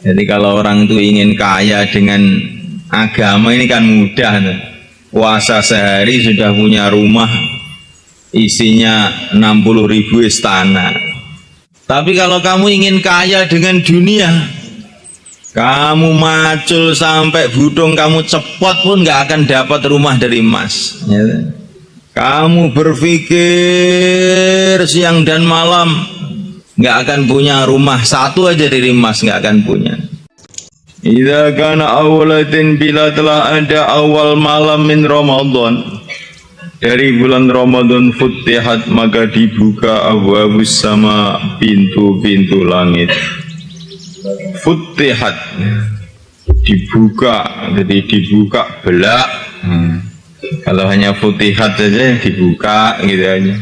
Jadi kalau orang itu ingin kaya dengan agama ini kan mudah. Puasa sehari sudah punya rumah isinya 60.000 istana. Tapi kalau kamu ingin kaya dengan dunia, kamu macul sampai budung kamu cepot pun nggak akan dapat rumah dari emas. Kamu berpikir siang dan malam nggak akan punya rumah satu aja dari emas, nggak akan punya. Idza kana awalatin, bila telah ada awal malam min Ramadan, dari bulan Ramadan, futihat maka dibuka abwabus sama, pintu-pintu langit. Futihat dibuka, jadi dibuka belak. Kalau hanya futihat saja dibuka gitu aja.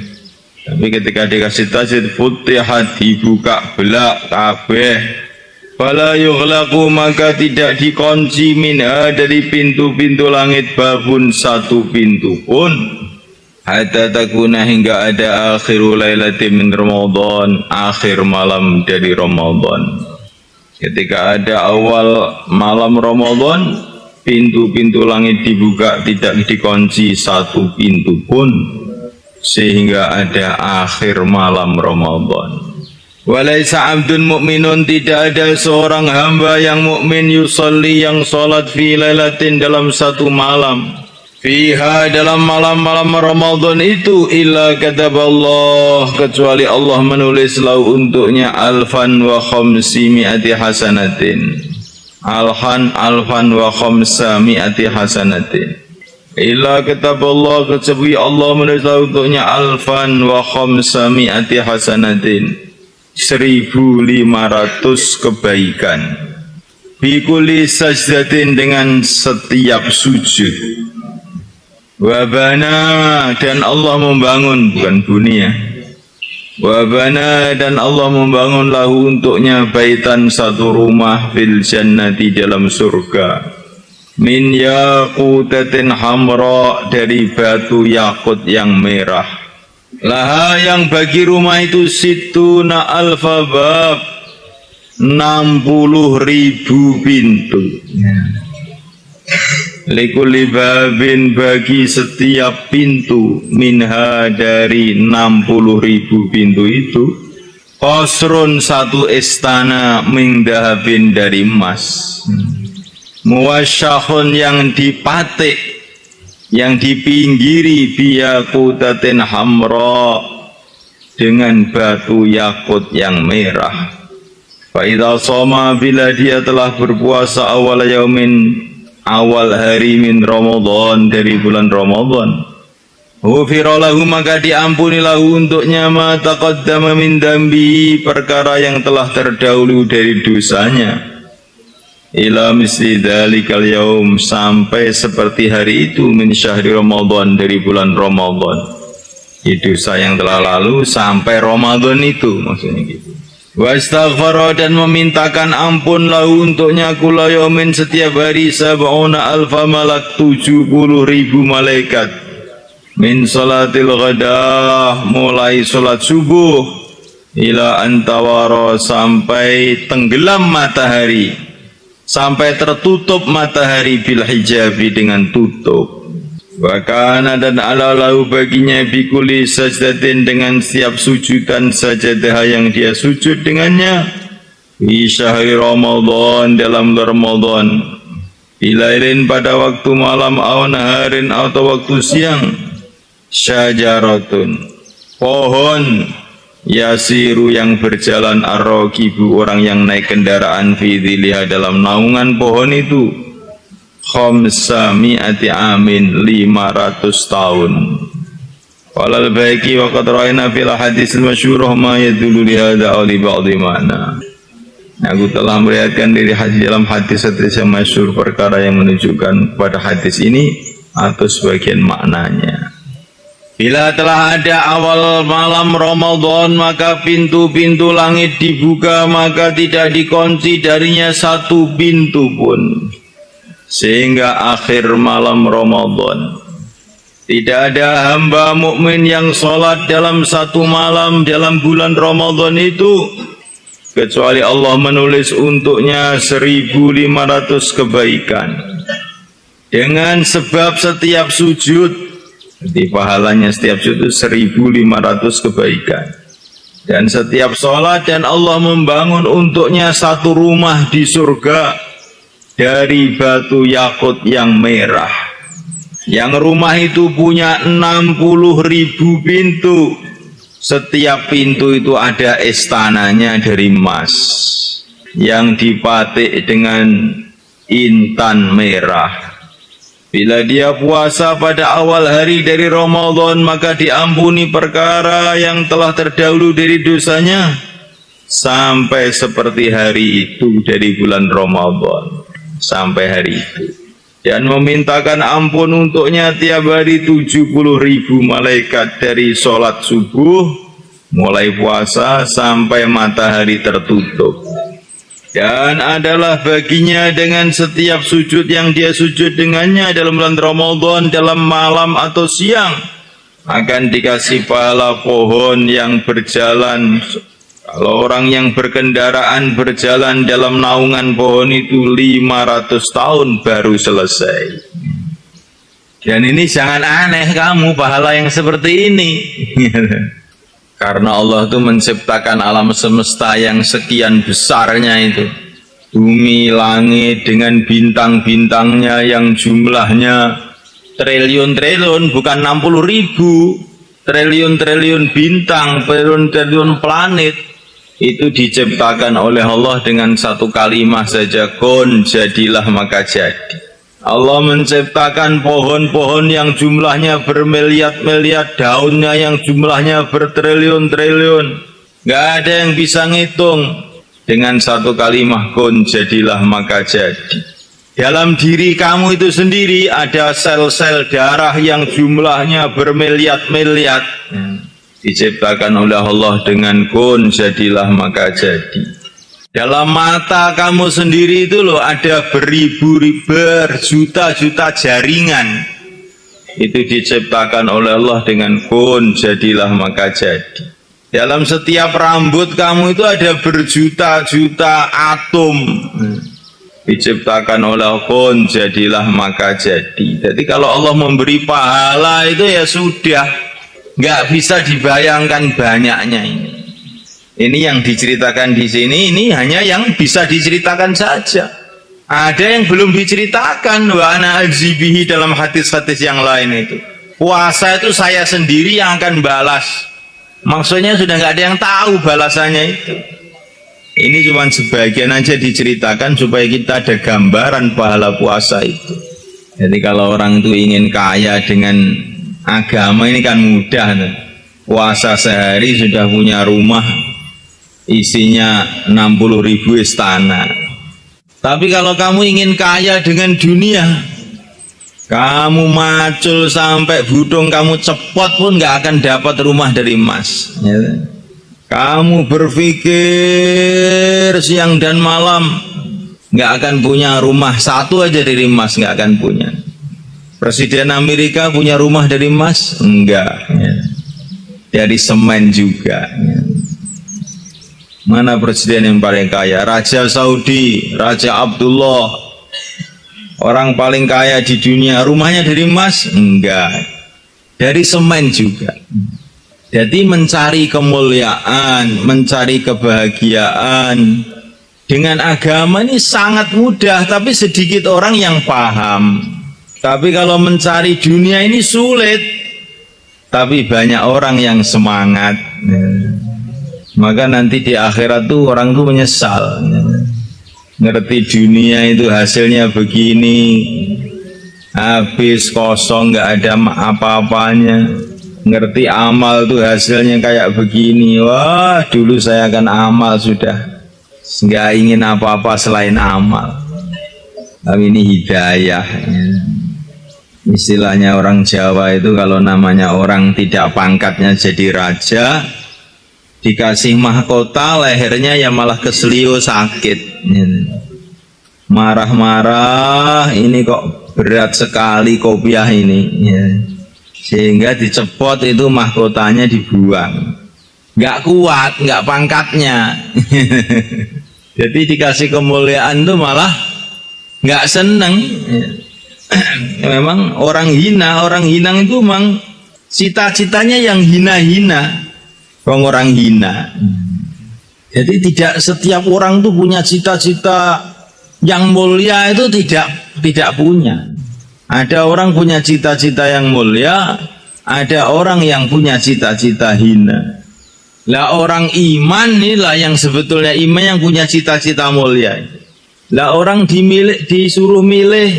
Tapi ketika dikasih tasdid futihat dibuka belak kabeh. Fala yughlaqu maka tidak dikunci minha dari pintu-pintu langit babun satu pintu pun. Hatta takuna hingga ada akhirul lailati min Ramadan, akhir malam dari Ramadan. Ketika ada awal malam Ramadan, pintu-pintu langit dibuka, tidak dikunci satu pintu pun, sehingga ada akhir malam Ramadan. Walaisa abdun mu'minun, tidak ada seorang hamba yang mukmin yusalli yang salat fi lailatin dalam satu malam, fiha dalam malam-malam Ramadan itu, illa kataballah kecuali Allah menulis lahu untuknya alfan wa khamsimi'ati hasanatin, alfan wa khamsami'ati hasanatin. Illa kataballah kecuali Allah menulis lahu untuknya alfan wa khamsami'ati hasanatin, 1.500 kebaikan, bikuli sajdatin dengan setiap sujud, wabana dan Allah membangun, bukan bunia, wabana dan Allah membangun lahu untuknya baitan satu rumah fil jannati dalam surga, min yaqutatin hamra dari batu yakut yang merah. Laha yang bagi rumah itu situna alfa bab, 60.000 pintu. Likulli babin bagi setiap pintu, minha dari 60.000 pintu itu, qasrun satu istana, min dahabin dari emas, muwasyahun yang dipatik, yang dipinggiri biyaqutatin hamra dengan batu yakut yang merah. Fa idza shoma bila dia telah berpuasa awal yaumin, awal hari min Ramadan dari bulan Ramadan, ghufira lahu maka diampuni lahu untuknya ma taqaddama min dambi perkara yang telah terdahulu dari dosanya, ila misli dzalikal yaum sampai seperti hari itu, min syahri Ramadan dari bulan Ramadan. Itu dosa yang telah lalu sampai Ramadan itu, maksudnya gitu. Wa astaghfara dan memintakan ampun lahu untuknya kula yaumin setiap hari, sab'una alfa malak, 70.000 malaikat, min salatil ghadah mulai salat subuh, ila antawara sampai tenggelam matahari, sampai tertutup matahari, bil hijabi dengan tutup. Wakana dan ala lahu baginya bikuli sajdatin dengan setiap sujudan sajadah yang dia sujud dengannya, fi syahri Ramadan dalam Ramadan, ilailin pada waktu malam, aw naharin atau waktu siang, syajaratun pohon, yasiru yang berjalan, arrokibu orang yang naik kendaraan, fi dhiliha dalam naungan pohon itu, khamsami'ati amin 500 tahun. Walal baiki wa qad ra'ayna fil hadis masyhurah ma yadullu li hadza aw li ba'dhi ma'na. Aku telah melihatkan dari hadis dalam hadis yang masyhur perkara yang menunjukkan pada hadis ini atau sebagian maknanya. Bila telah ada awal malam Ramadan maka pintu-pintu langit dibuka, maka tidak dikunci darinya satu pintu pun, sehingga akhir malam Ramadan. Tidak ada hamba mukmin yang sholat dalam satu malam dalam bulan Ramadan itu kecuali Allah menulis untuknya 1.500 kebaikan. Dengan sebab setiap sujud, jadi pahalanya setiap sujud 1.500 kebaikan. Dan setiap sholat, dan Allah membangun untuknya satu rumah di surga dari batu yakut yang merah. Yang rumah itu punya 60.000 pintu. Setiap pintu itu ada istananya dari emas yang dipatik dengan intan merah. Bila dia puasa pada awal hari dari Ramadan, maka diampuni perkara yang telah terdahulu dari dosanya sampai seperti hari itu dari bulan Ramadan sampai hari itu. Dan memintakan ampun untuknya tiap hari 70.000 malaikat dari sholat subuh mulai puasa sampai matahari tertutup. Dan adalah baginya dengan setiap sujud yang dia sujud dengannya dalam bulan Ramadan, dalam malam atau siang, akan dikasih pahala pohon yang berjalan. Kalau orang yang berkendaraan berjalan dalam naungan pohon itu 500 tahun baru selesai. Dan ini jangan aneh kamu pahala yang seperti ini. Karena Allah itu menciptakan alam semesta yang sekian besarnya itu. Bumi, langit dengan bintang-bintangnya yang jumlahnya triliun-triliun, bukan 60.000. Triliun-triliun bintang, triliun-triliun planet. Itu diciptakan oleh Allah dengan satu kalimat saja, kun, jadilah maka jadi. Allah menciptakan pohon-pohon yang jumlahnya bermiliar-miliar, daunnya yang jumlahnya bertriliun-triliun. Gak ada yang bisa ngitung. Dengan satu kalimat, kun, jadilah maka jadi. Dalam diri kamu itu sendiri ada sel-sel darah yang jumlahnya bermiliar-miliar. Diciptakan oleh Allah dengan kun, jadilah maka jadi. Dalam mata kamu sendiri itu loh ada berjuta-juta jaringan. Itu diciptakan oleh Allah dengan kun, jadilah maka jadi. Dalam setiap rambut kamu itu ada berjuta-juta atom. Diciptakan oleh kun, jadilah maka jadi. Jadi kalau Allah memberi pahala itu ya sudah, nggak bisa dibayangkan banyaknya ini. Ini yang diceritakan di sini, ini hanya yang bisa diceritakan saja. Ada yang belum diceritakan, wa ana ajibihi dalam hadis-hadis yang lain itu. Puasa itu saya sendiri yang akan balas. Maksudnya sudah nggak ada yang tahu balasannya itu. Ini cuma sebagian aja diceritakan supaya kita ada gambaran pahala puasa itu. Jadi kalau orang itu ingin kaya dengan agama ini kan mudah. Puasa sehari sudah punya rumah isinya 60.000 istana. Tapi kalau kamu ingin kaya dengan dunia, kamu macul sampai budung kamu cepot pun gak akan dapat rumah dari emas. Kamu berpikir siang dan malam gak akan punya rumah satu aja dari emas, gak akan punya. Presiden Amerika punya rumah dari emas? Enggak. Dari semen juga. Mana presiden yang paling kaya? Raja Saudi, Raja Abdullah, orang paling kaya di dunia, rumahnya dari emas? Enggak, dari semen juga. Jadi mencari kemuliaan, mencari kebahagiaan dengan agama ini sangat mudah, tapi sedikit orang yang paham. Tapi kalau mencari dunia ini sulit, tapi banyak orang yang semangat. Maka nanti di akhirat tuh orang tuh menyesal. Ngerti dunia itu hasilnya begini, habis kosong, nggak ada apa-apanya. Ngerti amal tuh hasilnya kayak begini. Wah, dulu saya akan amal sudah, nggak ingin apa-apa selain amal. Tapi ini hidayah. Istilahnya orang Jawa itu kalau namanya orang tidak pangkatnya jadi raja, dikasih mahkota, lehernya ya malah keselio sakit. Marah-marah, ini kok berat sekali kopiah ini. Sehingga dicepot itu mahkotanya dibuang. nggak kuat, nggak pangkatnya. Jadi dikasih kemuliaan tuh malah nggak seneng. Memang orang hina itu memang cita-citanya yang hina-hina. Orang hina. Jadi tidak setiap orang tuh punya cita-cita yang mulia, itu tidak punya. Ada orang punya cita-cita yang mulia, ada orang yang punya cita-cita hina. Lah orang iman inilah yang sebetulnya iman yang punya cita-cita mulia. Lah orang disuruh milih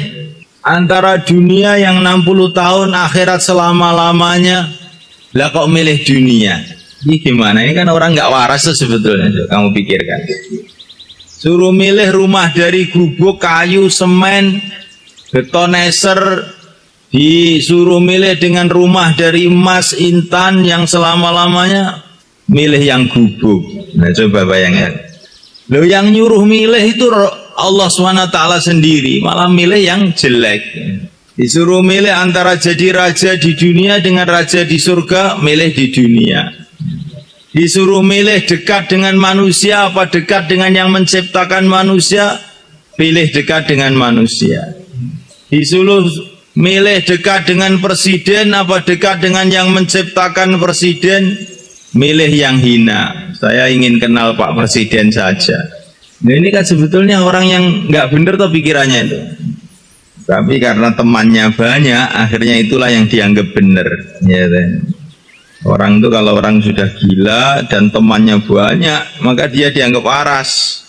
antara dunia yang 60 tahun, akhirat selama-lamanya. Lah kok milih dunia? Ini gimana? Ini kan orang nggak waras tuh sebetulnya. Kamu pikirkan. Suruh milih rumah dari gubuk, kayu, semen, beton eser, disuruh milih dengan rumah dari emas, intan yang selama-lamanya, milih yang gubuk. Nah coba bayangkan. Loh yang nyuruh milih itu Allah SWT sendiri, malah milih yang jelek. Disuruh milih antara jadi raja di dunia dengan raja di surga, milih di dunia. Disuruh milih dekat dengan manusia apa dekat dengan yang menciptakan manusia, pilih dekat dengan manusia. Disuruh milih dekat dengan presiden apa dekat dengan yang menciptakan presiden, milih yang hina. Saya ingin kenal Pak Presiden saja. Nah ini kan sebetulnya orang yang nggak bener tuh pikirannya itu. Tapi karena temannya banyak, akhirnya itulah yang dianggap bener. Ya, orang itu kalau orang sudah gila dan temannya banyak, maka dia dianggap waras.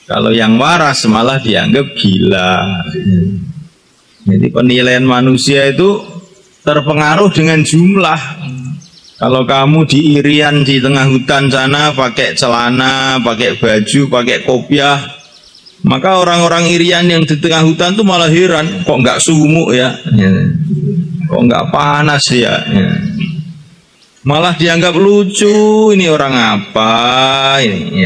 Kalau yang waras malah dianggap gila. Jadi penilaian manusia itu terpengaruh dengan jumlah. Kalau kamu di Irian di tengah hutan sana pakai celana, pakai baju, pakai kopiah, maka orang-orang Irian yang di tengah hutan itu malah heran, kok nggak sumuk ya, kok nggak panas ya. Malah dianggap lucu, ini orang apa ini?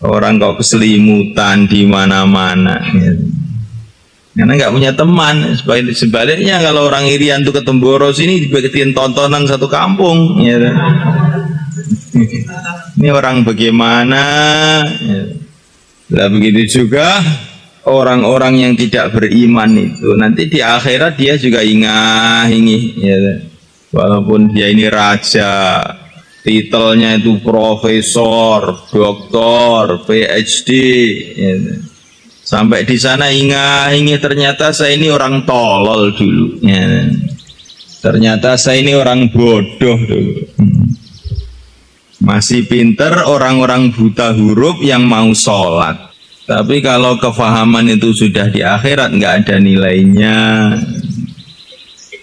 Orang kok keselimutan di mana-mana. Karena nggak punya teman. Sebaliknya kalau orang Irian tuh ke Temboro sini dibikin tontonan satu kampung. Ini orang bagaimana? Nah begitu juga orang-orang yang tidak beriman itu nanti di akhirat dia juga ingah-ingih. Walaupun dia ini raja, titelnya itu profesor, doktor, PhD. Sampai di sana ingah-ingih ternyata saya ini orang tolol dulu. Ternyata saya ini orang bodoh dulu. Masih pinter orang-orang buta huruf yang mau sholat. Tapi kalau kefahaman itu sudah di akhirat nggak ada nilainya.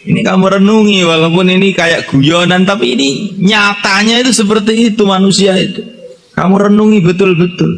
Ini kamu renungi, walaupun ini kayak guyonan, tapi ini nyatanya itu seperti itu manusia itu. Kamu renungi betul-betul.